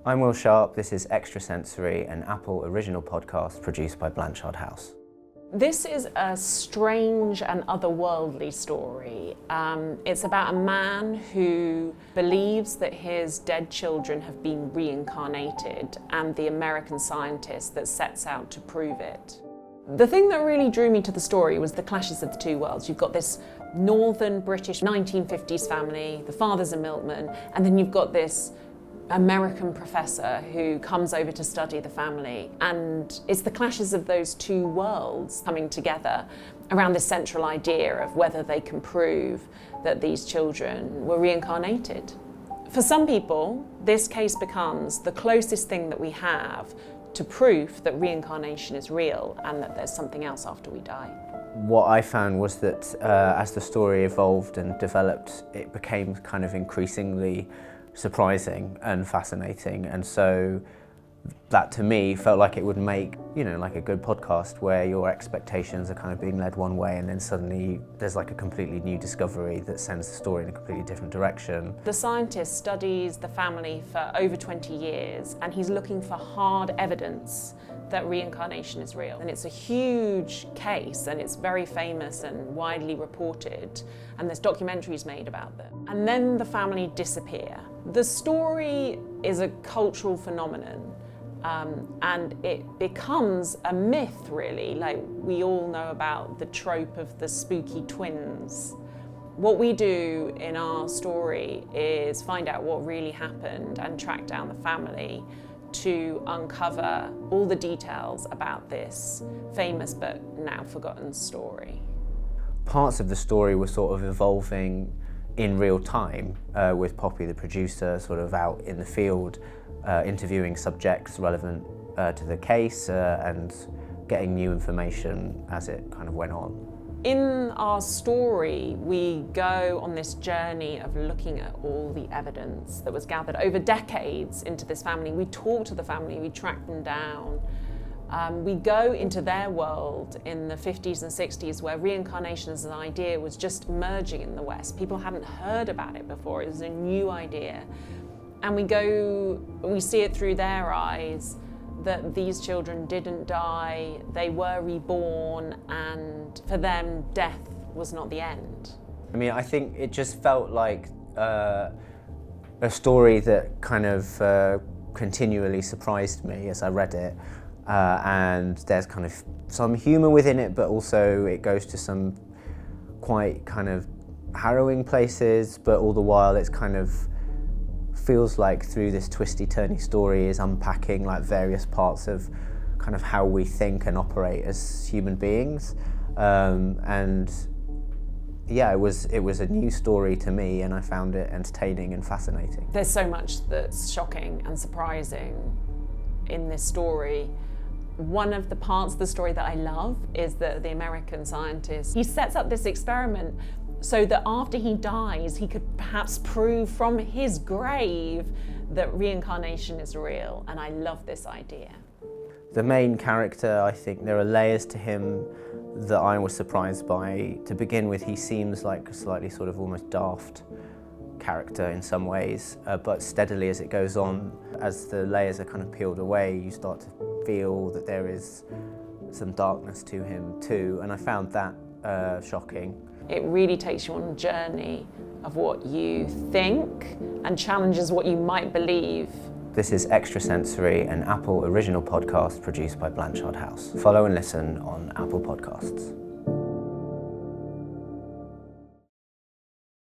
I'm Will Sharpe, this is Extrasensory, an Apple original podcast produced by Blanchard House. This is a strange and otherworldly story. It's about a man who believes that his dead children have been reincarnated and the American scientist that sets out to prove it. The thing that really drew me to the story was the clashes of the two worlds. You've got this northern British 1950s family, the father's a milkman, and then you've got this American professor who comes over to study the family. And it's the clashes of those two worlds coming together around this central idea of whether they can prove that these children were reincarnated. For some people, this case becomes the closest thing that we have to proof that reincarnation is real and that there's something else after we die. What I found was that as the story evolved and developed, it became kind of increasingly surprising and fascinating, and so that to me felt like it would make, like a good podcast where your expectations are kind of being led one way and then suddenly there's like a completely new discovery that sends the story in a completely different direction. The scientist studies the family for over 20 years and he's looking for hard evidence that reincarnation is real. And it's a huge case and it's very famous and widely reported, and there's documentaries made about them. And then the family disappear. The story is a cultural phenomenon, and it becomes a myth, really. Like, we all know about the trope of the spooky twins. What we do in our story is find out what really happened and track down the family to uncover all the details about this famous but now forgotten story. Parts of the story were sort of evolving in real time, with Poppy, the producer, sort of out in the field, interviewing subjects relevant to the case and getting new information as it kind of went on. In our story, we go on this journey of looking at all the evidence that was gathered over decades into this family. We talk to the family, we track them down. We go into their world in the 50s and 60s where reincarnation as an idea was just emerging in the West. People hadn't heard about it before, it was a new idea. And we see it through their eyes, that these children didn't die, they were reborn, and for them, death was not the end. I mean, I think it just felt like a story that kind of continually surprised me as I read it, and there's kind of some humour within it, but also it goes to some quite kind of harrowing places, but all the while it's kind of feels like through this twisty-turny story is unpacking like various parts of kind of how we think and operate as human beings, and yeah, it was a new story to me, and I found it entertaining and fascinating. There's so much that's shocking and surprising in this story. One of the parts of the story that I love is that the American scientist, he sets up this experiment so that after he dies, he could perhaps prove from his grave that reincarnation is real, and I love this idea. The main character, I think there are layers to him that I was surprised by. To begin with, he seems like a slightly sort of almost daft character in some ways, but steadily as it goes on, as the layers are kind of peeled away, you start to feel that there is some darkness to him too, and I found that shocking. It really takes you on a journey of what you think and challenges what you might believe. This is Extrasensory, an Apple original podcast produced by Blanchard House. Follow and listen on Apple Podcasts.